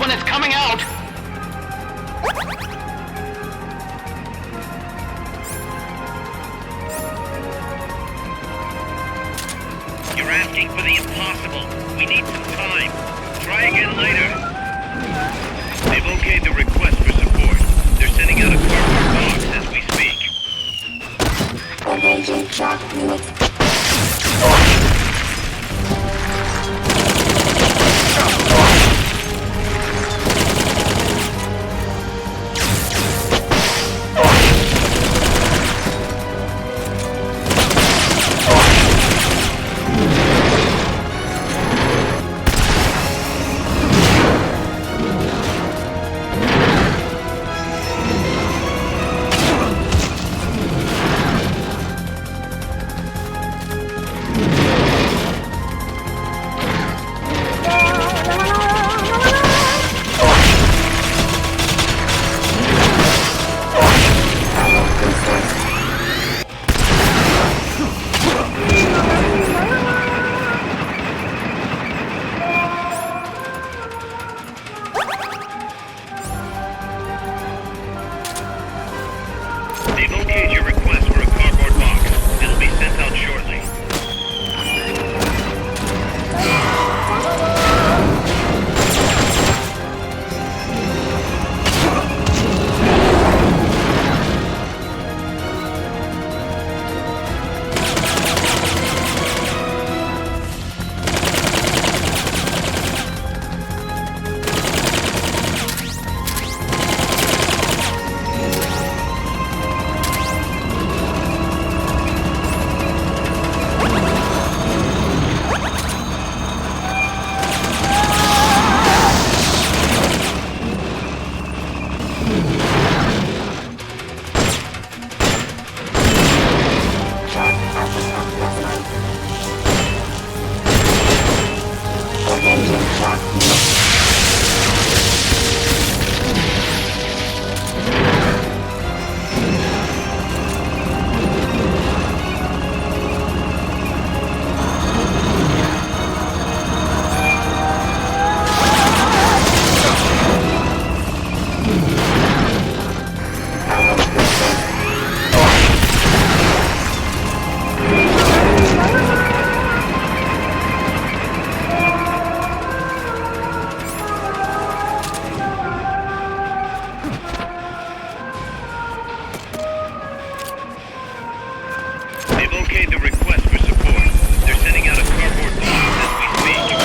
one, it's coming out! You're asking for the impossible. We need some time. Try again later. They've okayed the request for support. They're sending out a cardboard box as we speak. They've okayed your request for a cardboard box. It'll be sent out shortly. They've okayed the request for support. They're sending out a cardboard box as we speak.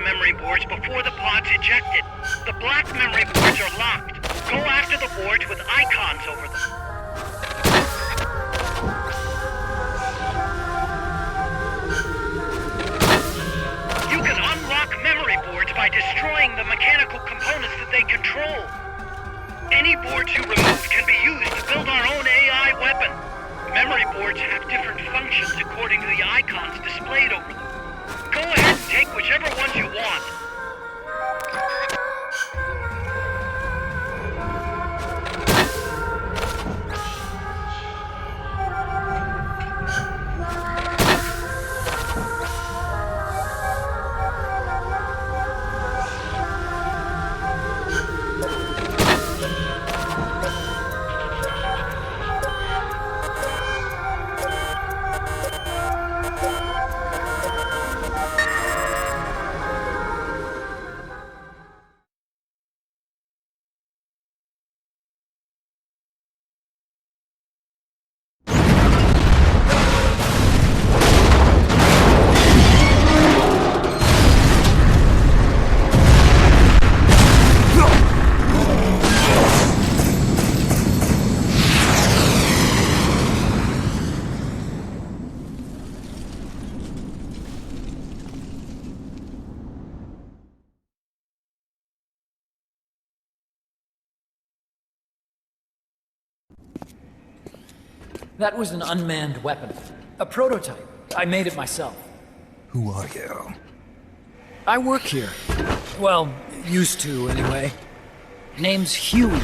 Memory boards before the pod's ejected. The black memory boards are locked. Go after the boards with icons over them. You can unlock memory boards by destroying the mechanical components that they control. Any boards you remove can be used to build our own AI weapon. Memory boards have different functions according to the icons displayed over them. Go ahead and take whichever ones you want. That was an unmanned weapon. A prototype. I made it myself. Who are you? I work here. Well, used to, anyway. Name's Huey.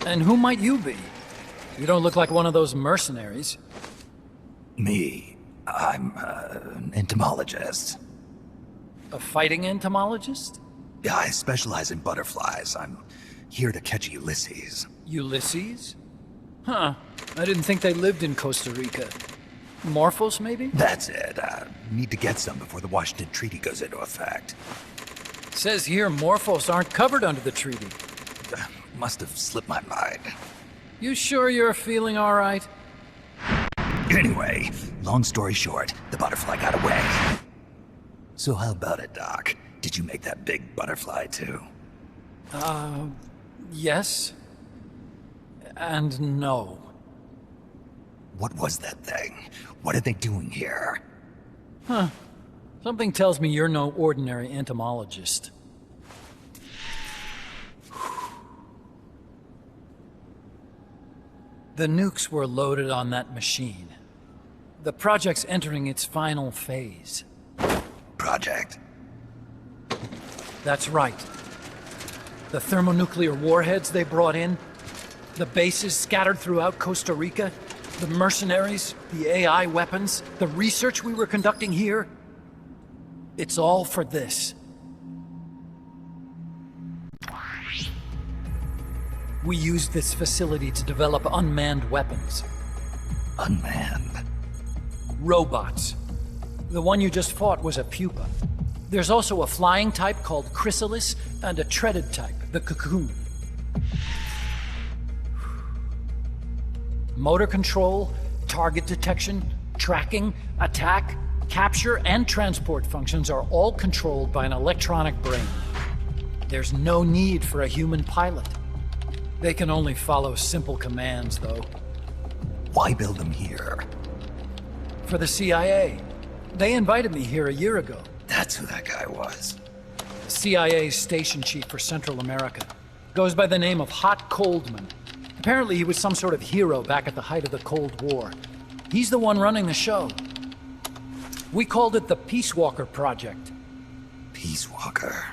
And who might you be? You don't look like one of those mercenaries. Me. I'm an entomologist. A fighting entomologist? Yeah, I specialize in butterflies. I'm here to catch Ulysses. Ulysses? Huh. I didn't think they lived in Costa Rica. Morphos, maybe? That's it. Need to get some before the Washington Treaty goes into effect. Says here Morphos aren't covered under the treaty. Must have slipped my mind. You sure you're feeling all right? Anyway, long story short, the butterfly got away. So how about it, Doc? Did you make that big butterfly too? Yes. And no. What was that thing? What are they doing here? Huh. Something tells me you're no ordinary entomologist. The nukes were loaded on that machine. The project's entering its final phase. Project? That's right. The thermonuclear warheads they brought in, the bases scattered throughout Costa Rica, the mercenaries, the AI weapons, the research we were conducting here. It's all for this. We used this facility to develop unmanned weapons. Unmanned? Robots. The one you just fought was a pupa. There's also a flying type called chrysalis and a treaded type, the cocoon. Motor control, target detection, tracking, attack, capture, and transport functions are all controlled by an electronic brain. There's no need for a human pilot. They can only follow simple commands, though. Why build them here? For the CIA. They invited me here a year ago. That's who that guy was. CIA's station chief for Central America. Goes by the name of Hot Coldman. Apparently he was some sort of hero back at the height of the Cold War. He's the one running the show. We called it the Peace Walker Project. Peace Walker.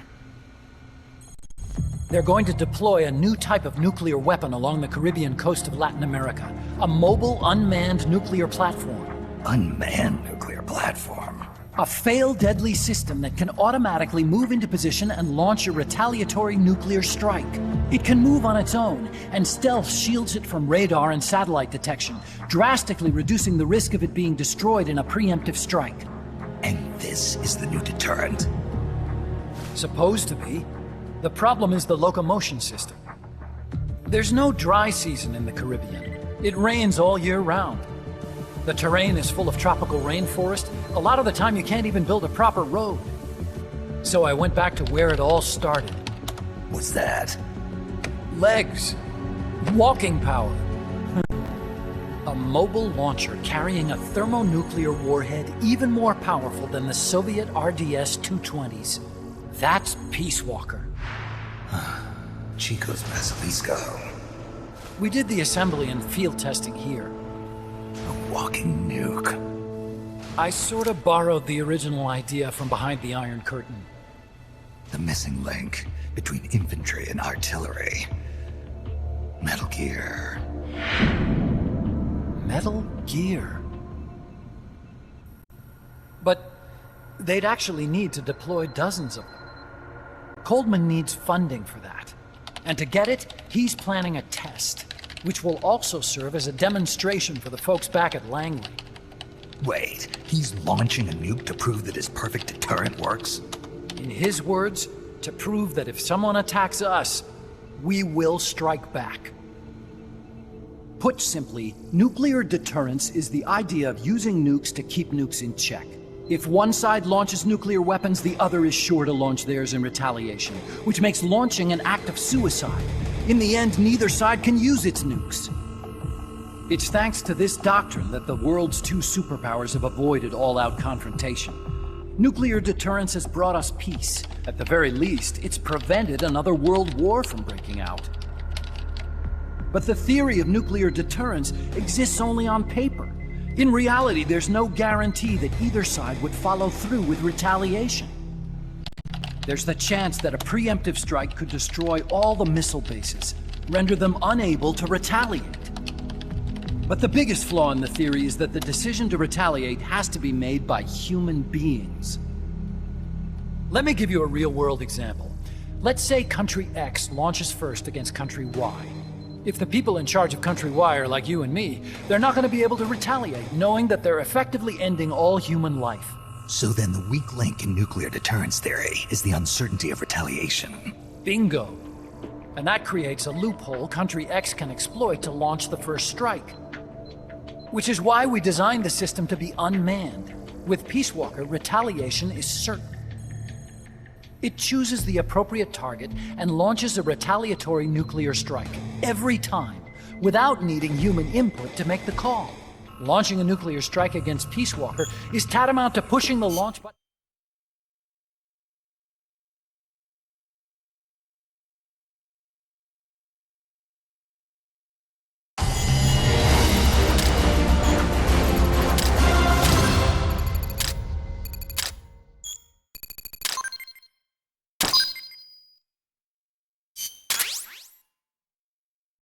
They're going to deploy a new type of nuclear weapon along the Caribbean coast of Latin America. A mobile, unmanned nuclear platform. Unmanned nuclear platform. A fail-deadly system that can automatically move into position and launch a retaliatory nuclear strike. It can move on its own, and stealth shields it from radar and satellite detection, drastically reducing the risk of it being destroyed in a preemptive strike. And this is the new deterrent? Supposed to be. The problem is the locomotion system. There's no dry season in the Caribbean. It rains all year round. The terrain is full of tropical rainforest. A lot of the time you can't even build a proper road. So I went back to where it all started. What's that? Legs. Walking power. A mobile launcher carrying a thermonuclear warhead even more powerful than the Soviet RDS-220s. That's Peace Walker. Chico's Basilisco. We did the assembly and field testing here. A walking nuke. I sort of borrowed the original idea from behind the Iron Curtain. The missing link between infantry and artillery. Metal Gear. Metal Gear. But they'd actually need to deploy dozens of them. Coldman needs funding for that. And to get it, he's planning a test, which will also serve as a demonstration for the folks back at Langley. Wait, he's launching a nuke to prove that his perfect deterrent works? In his words, to prove that if someone attacks us, we will strike back. Put simply, nuclear deterrence is the idea of using nukes to keep nukes in check. If one side launches nuclear weapons, the other is sure to launch theirs in retaliation, which makes launching an act of suicide. In the end, neither side can use its nukes. It's thanks to this doctrine that the world's two superpowers have avoided all-out confrontation. Nuclear deterrence has brought us peace. At the very least, it's prevented another world war from breaking out. But the theory of nuclear deterrence exists only on paper. In reality, there's no guarantee that either side would follow through with retaliation. There's the chance that a preemptive strike could destroy all the missile bases, render them unable to retaliate. But the biggest flaw in the theory is that the decision to retaliate has to be made by human beings. Let me give you a real-world example. Let's say country X launches first against country Y. If the people in charge of country Y are like you and me, they're not going to be able to retaliate, knowing that they're effectively ending all human life. So then the weak link in nuclear deterrence theory is the uncertainty of retaliation. Bingo. And that creates a loophole country X can exploit to launch the first strike. Which is why we designed the system to be unmanned. With Peace Walker, retaliation is certain. It chooses the appropriate target and launches a retaliatory nuclear strike every time, without needing human input to make the call. Launching a nuclear strike against Peace Walker is tantamount to pushing the launch button.